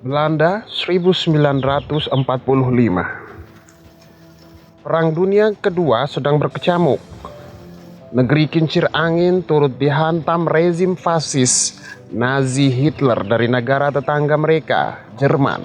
Belanda 1945. Perang Dunia Kedua sedang berkecamuk. Negeri kincir angin turut dihantam rezim fasis Nazi Hitler dari negara tetangga mereka, Jerman.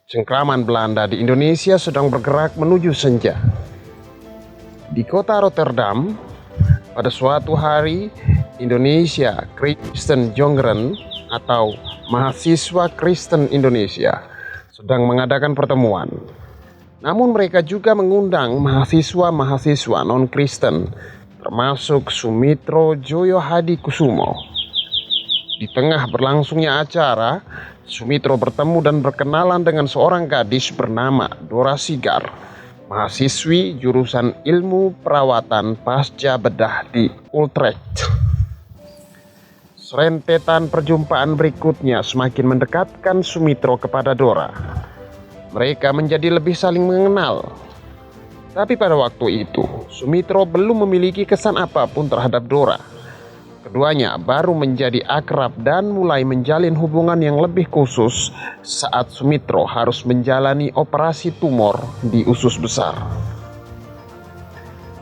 Cengkraman Belanda di Indonesia sedang bergerak menuju senja. Di kota Rotterdam, pada suatu hari, Indonesia Kristen Jongeren atau Mahasiswa Kristen Indonesia sedang mengadakan pertemuan. Namun mereka juga mengundang mahasiswa-mahasiswa non-Kristen, termasuk Sumitro Joyo Hadi Kusumo. Di tengah berlangsungnya acara, Sumitro bertemu dan berkenalan dengan seorang gadis bernama Dora Sigar, mahasiswi jurusan ilmu perawatan pasca bedah di Utrecht. Serentetan perjumpaan berikutnya semakin mendekatkan Sumitro kepada Dora. Mereka menjadi lebih saling mengenal. Tapi pada waktu itu, Sumitro belum memiliki kesan apapun terhadap Dora. Keduanya baru menjadi akrab dan mulai menjalin hubungan yang lebih khusus saat Sumitro harus menjalani operasi tumor di usus besar.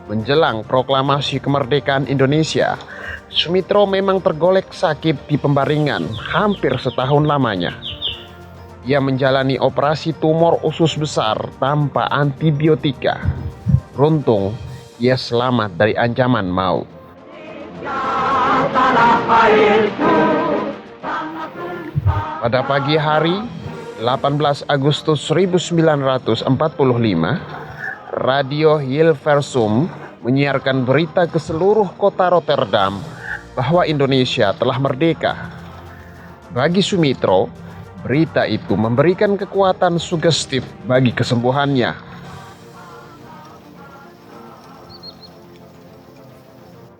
Menjelang proklamasi kemerdekaan Indonesia, Sumitro memang tergolek sakit di pembaringan hampir setahun lamanya. Ia menjalani operasi tumor usus besar tanpa antibiotika. Beruntung, ia selamat dari ancaman maut. Pada pagi hari 18 Agustus 1945, Radio Hilversum menyiarkan berita ke seluruh kota Rotterdam bahwa Indonesia telah merdeka. Bagi Sumitro, berita itu memberikan kekuatan sugestif bagi kesembuhannya.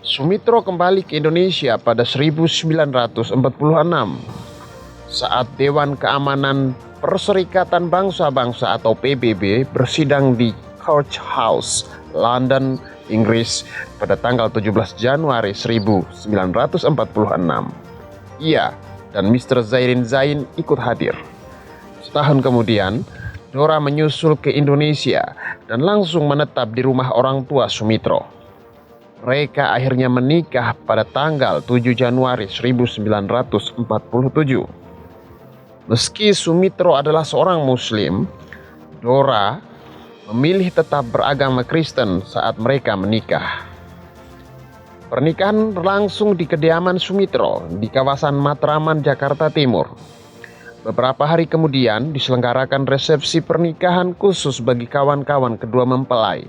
Sumitro kembali ke Indonesia pada 1946 saat Dewan Keamanan Perserikatan Bangsa-Bangsa atau PBB bersidang di Court House, London, Inggris pada tanggal 17 Januari 1946. Ia dan Mr. Zairin Zain ikut hadir. Setahun kemudian, Dora menyusul ke Indonesia dan langsung menetap di rumah orang tua Sumitro. Mereka akhirnya menikah pada tanggal 7 Januari 1947. Meski Sumitro adalah seorang Muslim, Dora memilih tetap beragama Kristen saat mereka menikah. Pernikahan berlangsung di kediaman Sumitro di kawasan Matraman, Jakarta Timur. Beberapa hari kemudian diselenggarakan resepsi pernikahan khusus bagi kawan-kawan kedua mempelai.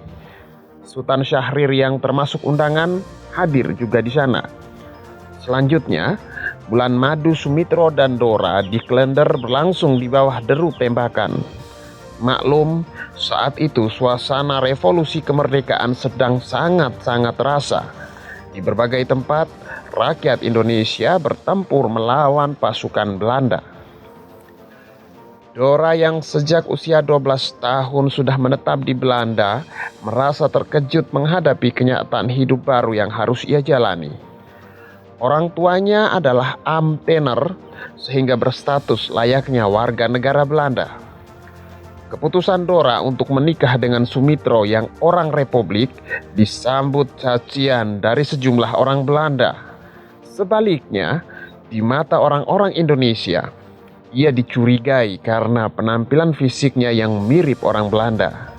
Sultan Syahrir yang termasuk undangan hadir juga di sana. Selanjutnya, bulan madu Sumitro dan Dora di Klender berlangsung di bawah deru tembakan. Maklum, saat itu suasana revolusi kemerdekaan sedang sangat-sangat terasa. Di berbagai tempat, rakyat Indonesia bertempur melawan pasukan Belanda. Dora yang sejak usia 12 tahun sudah menetap di Belanda, merasa terkejut menghadapi kenyataan hidup baru yang harus ia jalani. Orang tuanya adalah Amtener, sehingga berstatus layaknya warga negara Belanda. Keputusan Dora untuk menikah dengan Sumitro yang orang Republik disambut cacian dari sejumlah orang Belanda. Sebaliknya, di mata orang-orang Indonesia, ia dicurigai karena penampilan fisiknya yang mirip orang Belanda.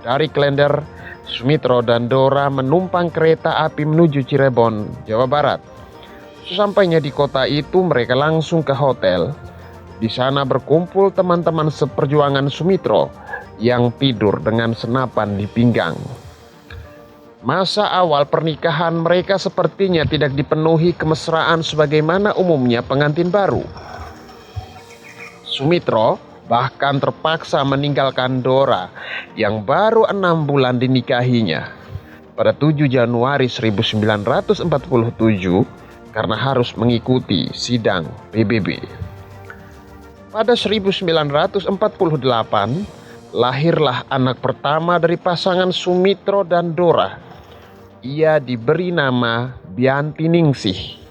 Dari Klender, Sumitro dan Dora menumpang kereta api menuju Cirebon, Jawa Barat. Sesampainya di kota itu, mereka langsung ke hotel. Di sana berkumpul teman-teman seperjuangan Sumitro yang tidur dengan senapan di pinggang. Masa awal pernikahan mereka sepertinya tidak dipenuhi kemesraan sebagaimana umumnya pengantin baru. Sumitro bahkan terpaksa meninggalkan Dora yang baru 6 bulan dinikahinya pada 7 Januari 1947 karena harus mengikuti sidang PBB. Pada 1948, lahirlah anak pertama dari pasangan Sumitro dan Dora. Ia diberi nama Bianti Ningsih.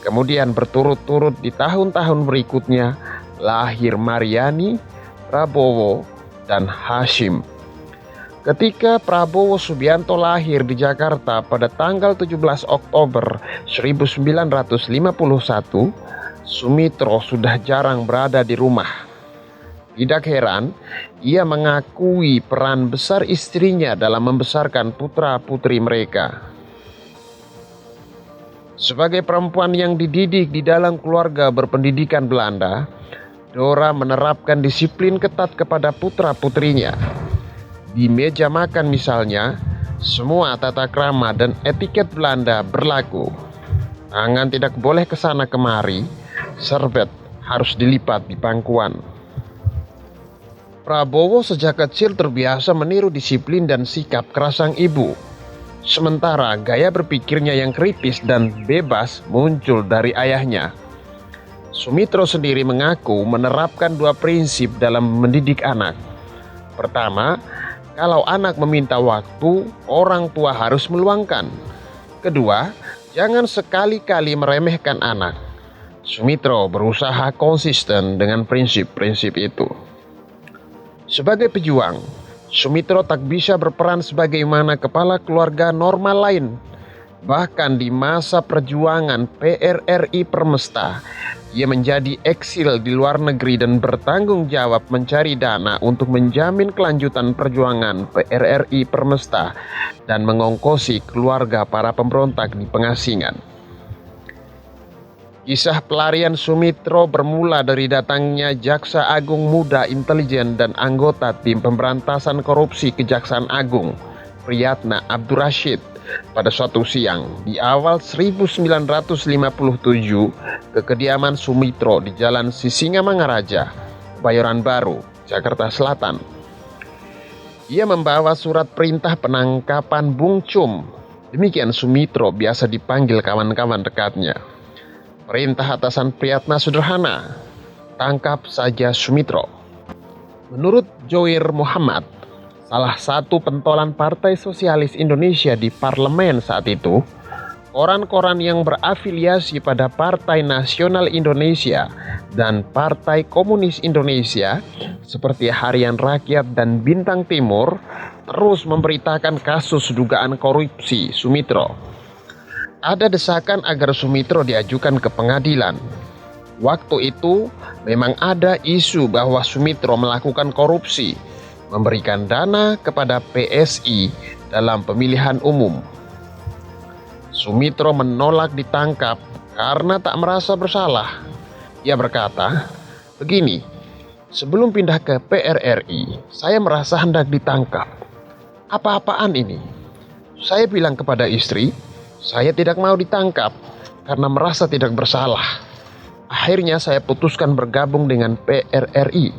Kemudian berturut-turut di tahun-tahun berikutnya lahir Mariani, Prabowo, dan Hashim. Ketika Prabowo Subianto lahir di Jakarta pada tanggal 17 Oktober 1951, Sumitro sudah jarang berada di rumah. Tidak heran, ia mengakui peran besar istrinya dalam membesarkan putra-putri mereka. Sebagai perempuan yang dididik di dalam keluarga berpendidikan Belanda, Dora menerapkan disiplin ketat kepada putra-putrinya. Di meja makan misalnya, semua tata krama dan etiket Belanda berlaku. Tangan tidak boleh kesana kemari, serbet harus dilipat di pangkuan. Prabowo sejak kecil terbiasa meniru disiplin dan sikap keras sang ibu. Sementara gaya berpikirnya yang kritis dan bebas muncul dari ayahnya. Sumitro sendiri mengaku menerapkan dua prinsip dalam mendidik anak. Pertama, kalau anak meminta waktu, orang tua harus meluangkan. Kedua, jangan sekali-kali meremehkan anak. Sumitro berusaha konsisten dengan prinsip-prinsip itu. Sebagai pejuang, Sumitro tak bisa berperan sebagaimana kepala keluarga normal lain. Bahkan di masa perjuangan PRRI Permesta, ia menjadi eksil di luar negeri dan bertanggung jawab mencari dana untuk menjamin kelanjutan perjuangan PRRI Permesta dan mengongkosi keluarga para pemberontak di pengasingan. Kisah pelarian Sumitro bermula dari datangnya Jaksa Agung Muda Intelijen dan anggota tim pemberantasan korupsi Kejaksaan Agung, Priyatna Abdurrashid, pada suatu siang di awal 1957 ke kediaman Sumitro di Jalan Sisingamangaraja, Kebayoran Baru, Jakarta Selatan. Ia membawa surat perintah penangkapan Bung Cum. Demikian Sumitro biasa dipanggil kawan-kawan dekatnya. Perintah atasan Priyatna sederhana, tangkap saja Sumitro. Menurut Joir Muhammad, salah satu pentolan Partai Sosialis Indonesia di parlemen saat itu, koran-koran yang berafiliasi pada Partai Nasional Indonesia dan Partai Komunis Indonesia seperti Harian Rakyat dan Bintang Timur terus memberitakan kasus dugaan korupsi Sumitro. Ada desakan agar Sumitro diajukan ke pengadilan. Waktu itu memang ada isu bahwa Sumitro melakukan korupsi, memberikan dana kepada PSI dalam pemilihan umum. Sumitro menolak ditangkap karena tak merasa bersalah. Ia berkata, begini, sebelum pindah ke PRRI, saya merasa hendak ditangkap. Apa-apaan ini? Saya bilang kepada istri, saya tidak mau ditangkap karena merasa tidak bersalah. Akhirnya saya putuskan bergabung dengan PRRI.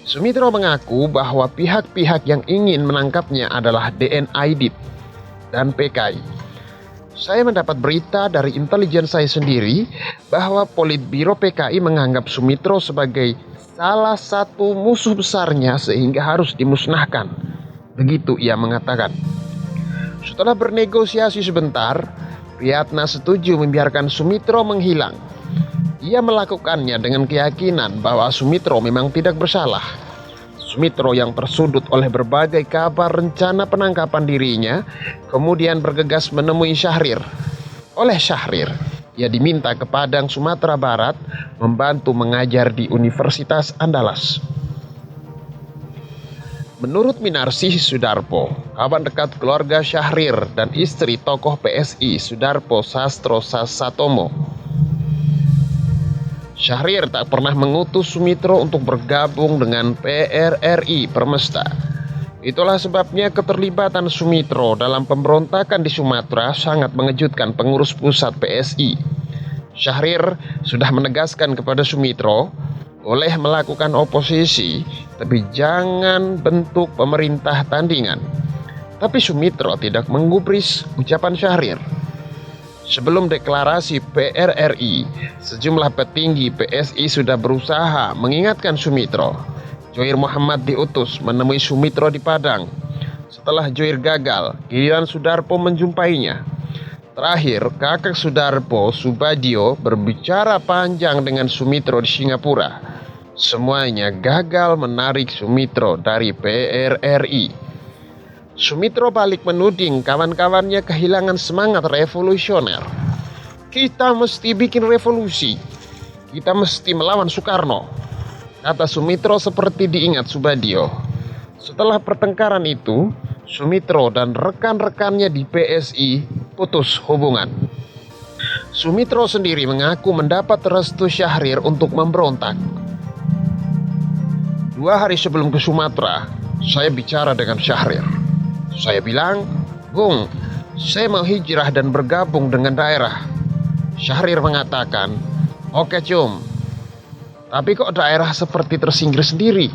Sumitro mengaku bahwa pihak-pihak yang ingin menangkapnya adalah DNIDIP dan PKI. Saya mendapat berita dari intelijen saya sendiri bahwa Politbiro PKI menganggap Sumitro sebagai salah satu musuh besarnya sehingga harus dimusnahkan. Begitu ia mengatakan. Setelah bernegosiasi sebentar, Priyatna setuju membiarkan Sumitro menghilang. Ia melakukannya dengan keyakinan bahwa Sumitro memang tidak bersalah. Sumitro yang tersudut oleh berbagai kabar rencana penangkapan dirinya, kemudian bergegas menemui Syahrir. Oleh Syahrir, ia diminta ke Padang, Sumatera Barat, membantu mengajar di Universitas Andalas. Menurut Minarsih Sudarpo, kawan dekat keluarga Syahrir dan istri tokoh PSI Sudarpo Sastro Sasatomo, Syahrir tak pernah mengutus Sumitro untuk bergabung dengan PRRI Permesta. Itulah sebabnya keterlibatan Sumitro dalam pemberontakan di Sumatera sangat mengejutkan pengurus pusat PSI. Syahrir sudah menegaskan kepada Sumitro, boleh melakukan oposisi, tapi jangan bentuk pemerintah tandingan. Tapi Sumitro tidak menggubris ucapan Syahrir. Sebelum deklarasi PRRI, sejumlah petinggi PSI sudah berusaha mengingatkan Sumitro. Joir Muhammad diutus menemui Sumitro di Padang. Setelah Joir gagal, giliran Sudarpo menjumpainya. Terakhir, kakak Sudarpo Soebadjo berbicara panjang dengan Sumitro di Singapura. Semuanya gagal menarik Sumitro dari PRRI. Sumitro balik menuding kawan-kawannya kehilangan semangat revolusioner. Kita mesti bikin revolusi. Kita mesti melawan Soekarno, kata Sumitro seperti diingat Soebadjo. Setelah pertengkaran itu, Sumitro dan rekan-rekannya di PSI putus hubungan. Sumitro sendiri mengaku mendapat restu Syahrir untuk memberontak. 2 hari sebelum ke Sumatera, saya bicara dengan Syahrir. Saya bilang, "Bung, saya mau hijrah dan bergabung dengan daerah." Syahrir mengatakan, "Oke Cum, tapi kok daerah seperti tersingkir sendiri?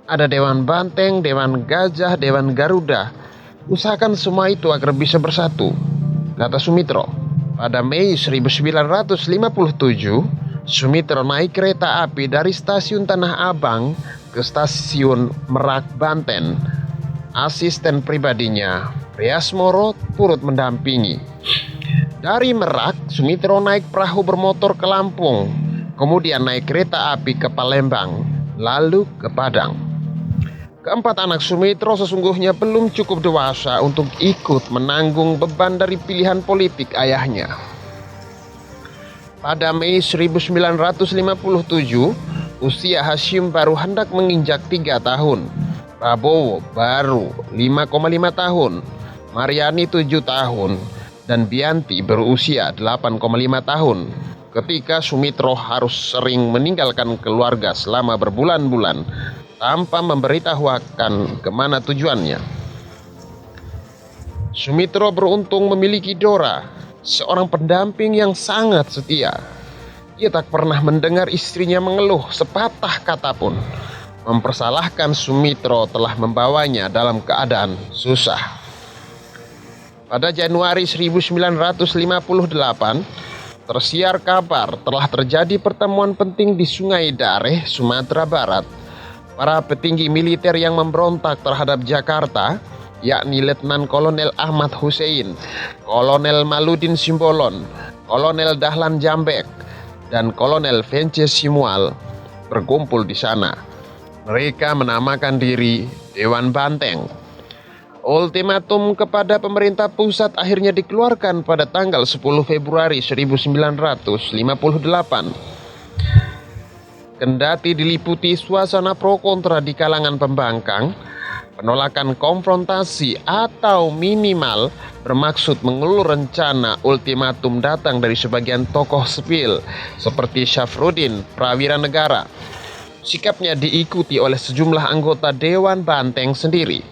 Ada Dewan Banteng, Dewan Gajah, Dewan Garuda. Usahakan semua itu agar bisa bersatu," kata Sumitro. Pada Mei 1957, Sumitro naik kereta api dari stasiun Tanah Abang ke stasiun Merak, Banten. Asisten pribadinya, Priasmoro, turut mendampingi. Dari Merak, Sumitro naik perahu bermotor ke Lampung, kemudian naik kereta api ke Palembang, lalu ke Padang. Keempat anak Sumitro sesungguhnya belum cukup dewasa untuk ikut menanggung beban dari pilihan politik ayahnya. Pada Mei 1957, usia Hasyim baru hendak menginjak 3 tahun. Prabowo baru 5,5 tahun, Mariani 7 tahun, dan Bianti berusia 8,5 tahun. Ketika Sumitro harus sering meninggalkan keluarga selama berbulan-bulan tanpa memberitahukan kemana tujuannya. Sumitro beruntung memiliki Dora, seorang pendamping yang sangat setia. Ia tak pernah mendengar istrinya mengeluh sepatah kata pun, mempersalahkan Sumitro telah membawanya dalam keadaan susah. Pada Januari 1958, tersiar kabar telah terjadi pertemuan penting di Sungai Dareh, Sumatera Barat. Para petinggi militer yang memberontak terhadap Jakarta, yakni Letnan Kolonel Ahmad Hussein, Kolonel Maludin Simbolon, Kolonel Dahlan Jambek, dan Kolonel Vence Simual, berkumpul di sana. Mereka menamakan diri Dewan Banteng. Ultimatum kepada pemerintah pusat akhirnya dikeluarkan pada tanggal 10 Februari 1958. Kendati diliputi suasana pro kontra di kalangan pembangkang, penolakan konfrontasi atau minimal bermaksud mengelur rencana ultimatum datang dari sebagian tokoh sipil seperti Syafruddin Prawira Negara. Sikapnya diikuti oleh sejumlah anggota Dewan Banteng sendiri.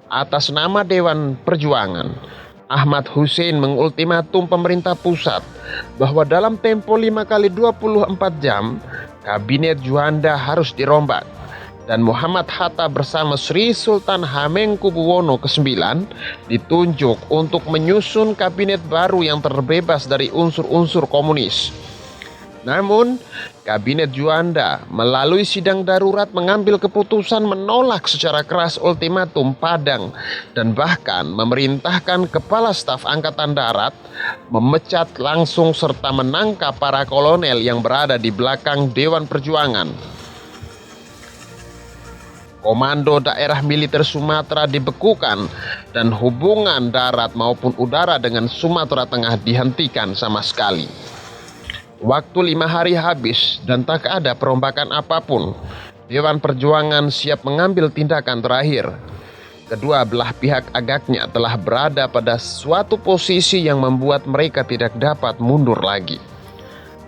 Atas nama Dewan Perjuangan, Ahmad Hussein mengultimatum pemerintah pusat bahwa dalam tempo 5x24 jam, Kabinet Juanda harus dirombak dan Muhammad Hatta bersama Sri Sultan Hamengkubuwono ke-9 ditunjuk untuk menyusun kabinet baru yang terbebas dari unsur-unsur komunis. Namun, Kabinet Juanda melalui sidang darurat mengambil keputusan menolak secara keras ultimatum Padang dan bahkan memerintahkan Kepala Staf Angkatan Darat memecat langsung serta menangkap para kolonel yang berada di belakang Dewan Perjuangan. Komando daerah militer Sumatera dibekukan dan hubungan darat maupun udara dengan Sumatera Tengah dihentikan sama sekali. Waktu 5 hari habis dan tak ada perombakan apapun. Dewan Perjuangan siap mengambil tindakan terakhir. Kedua belah pihak agaknya telah berada pada suatu posisi yang membuat mereka tidak dapat mundur lagi.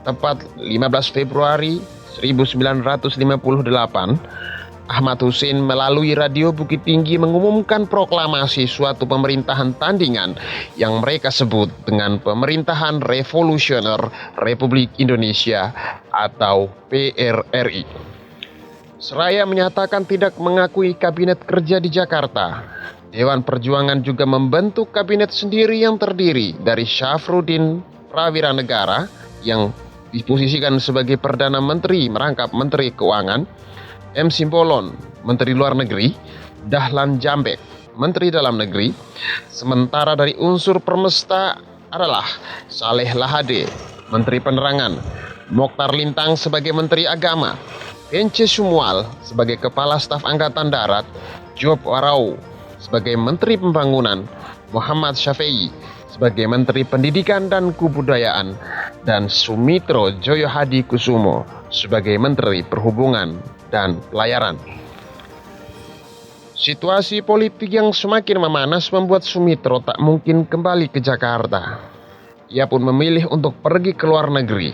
Tepat 15 Februari 1958, Ahmad Hussein melalui radio Bukit Tinggi mengumumkan proklamasi suatu pemerintahan tandingan yang mereka sebut dengan Pemerintahan Revolusioner Republik Indonesia atau PRRI. Seraya menyatakan tidak mengakui kabinet kerja di Jakarta, Dewan Perjuangan juga membentuk kabinet sendiri yang terdiri dari Syafruddin Prawira Negara yang diposisikan sebagai Perdana Menteri merangkap Menteri Keuangan, M. Simbolon, Menteri Luar Negeri, Dahlan Jambek, Menteri Dalam Negeri, sementara dari unsur Permesta adalah Saleh Lahade, Menteri Penerangan, Mokhtar Lintang sebagai Menteri Agama, Pence Sumual sebagai Kepala Staf Angkatan Darat, Job Warau sebagai Menteri Pembangunan, Muhammad Syafei sebagai Menteri Pendidikan dan Kebudayaan, dan Sumitro Joyo Hadi Kusumo sebagai Menteri Perhubungan dan Pelayaran. Situasi politik yang semakin memanas membuat Sumitro tak mungkin kembali ke Jakarta. Ia pun memilih untuk pergi ke luar negeri.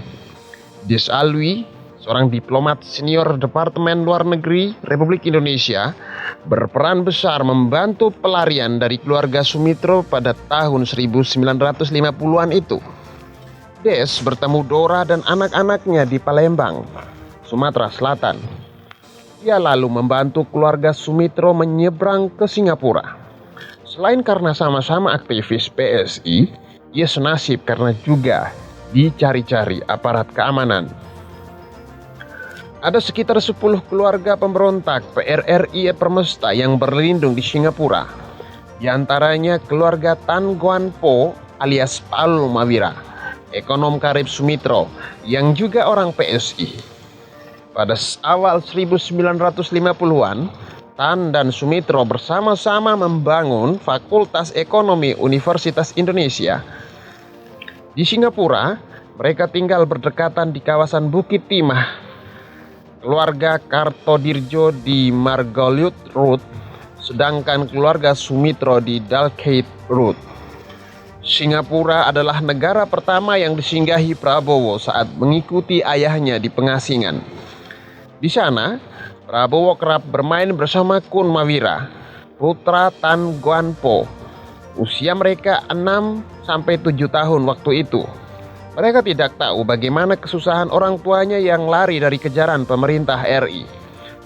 Des Alwi, seorang diplomat senior Departemen Luar Negeri Republik Indonesia, berperan besar membantu pelarian dari keluarga Sumitro pada tahun 1950-an itu. Des bertemu Dora dan anak-anaknya di Palembang, Sumatera Selatan. Ia lalu membantu keluarga Sumitro menyeberang ke Singapura. Selain karena sama-sama aktivis PSI, ia senasib karena juga dicari-cari aparat keamanan. Ada sekitar 10 keluarga pemberontak PRRI Permesta yang berlindung di Singapura. Di antaranya keluarga Tan Guan Po alias Paul Mawira, ekonom karib Sumitro yang juga orang PSI. Pada awal 1950-an, Tan dan Sumitro bersama-sama membangun Fakultas Ekonomi Universitas Indonesia. Di Singapura, mereka tinggal berdekatan di kawasan Bukit Timah. Keluarga Kartodirjo di Margoliouth Road, sedangkan keluarga Sumitro di Dalkeith Road. Singapura adalah negara pertama yang disinggahi Prabowo saat mengikuti ayahnya di pengasingan. Di sana, Prabowo kerap bermain bersama Kun Mawira, putra Tan Guan Po. Usia mereka 6-7 tahun waktu itu. Mereka tidak tahu bagaimana kesusahan orang tuanya yang lari dari kejaran pemerintah RI.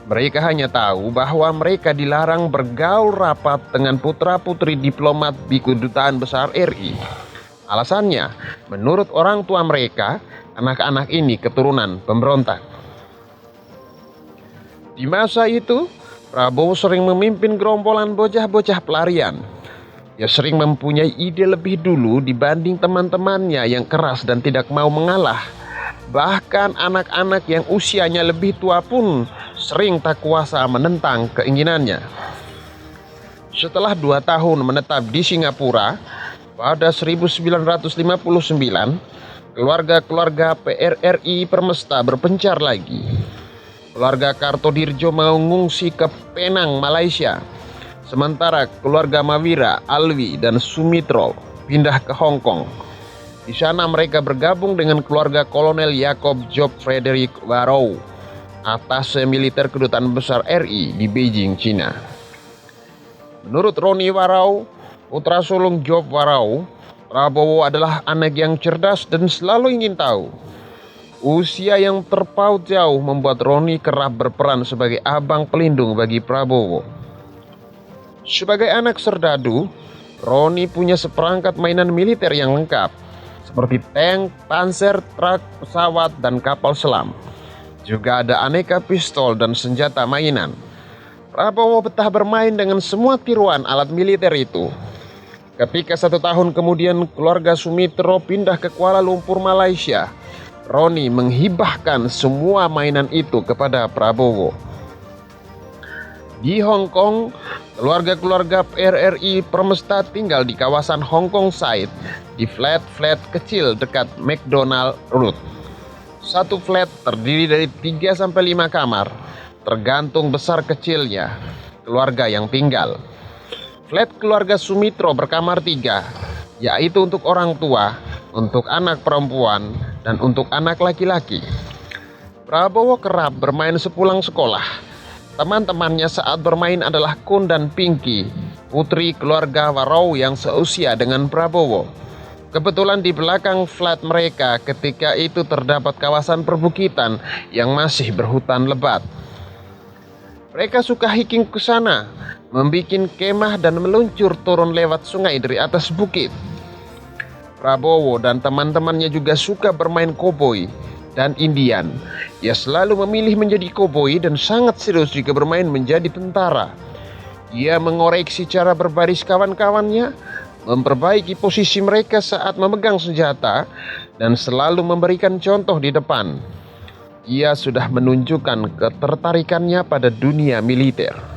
Mereka hanya tahu bahwa mereka dilarang bergaul rapat dengan putra-putri diplomat di Kedutaan Besar RI. Alasannya, menurut orang tua mereka, anak-anak ini keturunan pemberontak. Di masa itu, Prabowo sering memimpin gerombolan bocah-bocah pelarian. Ia sering mempunyai ide lebih dulu dibanding teman-temannya yang keras dan tidak mau mengalah. Bahkan anak-anak yang usianya lebih tua pun sering tak kuasa menentang keinginannya. Setelah 2 tahun menetap di Singapura, pada 1959, keluarga-keluarga PRRI Permesta berpencar lagi. Keluarga Kartodirjo mengungsi ke Penang, Malaysia. Sementara keluarga Mawira, Alwi, dan Sumitro pindah ke Hong Kong. Di sana mereka bergabung dengan keluarga Kolonel Jacob Job Frederick Warau, atase militer Kedutaan Besar RI di Beijing, China. Menurut Roni Warau, putra sulung Job Warau, Prabowo adalah anak yang cerdas dan selalu ingin tahu. Usia yang terpaut jauh membuat Roni kerap berperan sebagai abang pelindung bagi Prabowo. Sebagai anak serdadu, Roni punya seperangkat mainan militer yang lengkap, seperti tank, panser, truk, pesawat, dan kapal selam. Juga ada aneka pistol dan senjata mainan. Prabowo betah bermain dengan semua tiruan alat militer itu. Ketika 1 tahun kemudian keluarga Sumitro pindah ke Kuala Lumpur, Malaysia, Roni menghibahkan semua mainan itu kepada Prabowo. Di Hong Kong, keluarga-keluarga PRRI Permesta tinggal di kawasan Hong Kong Side di flat-flat kecil dekat McDonald Road. Satu flat terdiri dari 3-5 kamar, tergantung besar kecilnya keluarga yang tinggal. Flat keluarga Sumitro berkamar 3, yaitu untuk orang tua, untuk anak perempuan, dan untuk anak laki-laki. Prabowo kerap bermain sepulang sekolah. Teman-temannya saat bermain adalah Kun dan Pinky, putri keluarga Warau yang seusia dengan Prabowo. Kebetulan di belakang flat mereka ketika itu terdapat kawasan perbukitan yang masih berhutan lebat. Mereka suka hiking ke sana, membikin kemah dan meluncur turun lewat sungai dari atas bukit. Prabowo dan teman-temannya juga suka bermain koboi dan Indian. Ia selalu memilih menjadi koboi dan sangat serius jika bermain menjadi tentara. Ia mengoreksi cara berbaris kawan-kawannya, memperbaiki posisi mereka saat memegang senjata, dan selalu memberikan contoh di depan. Ia sudah menunjukkan ketertarikannya pada dunia militer.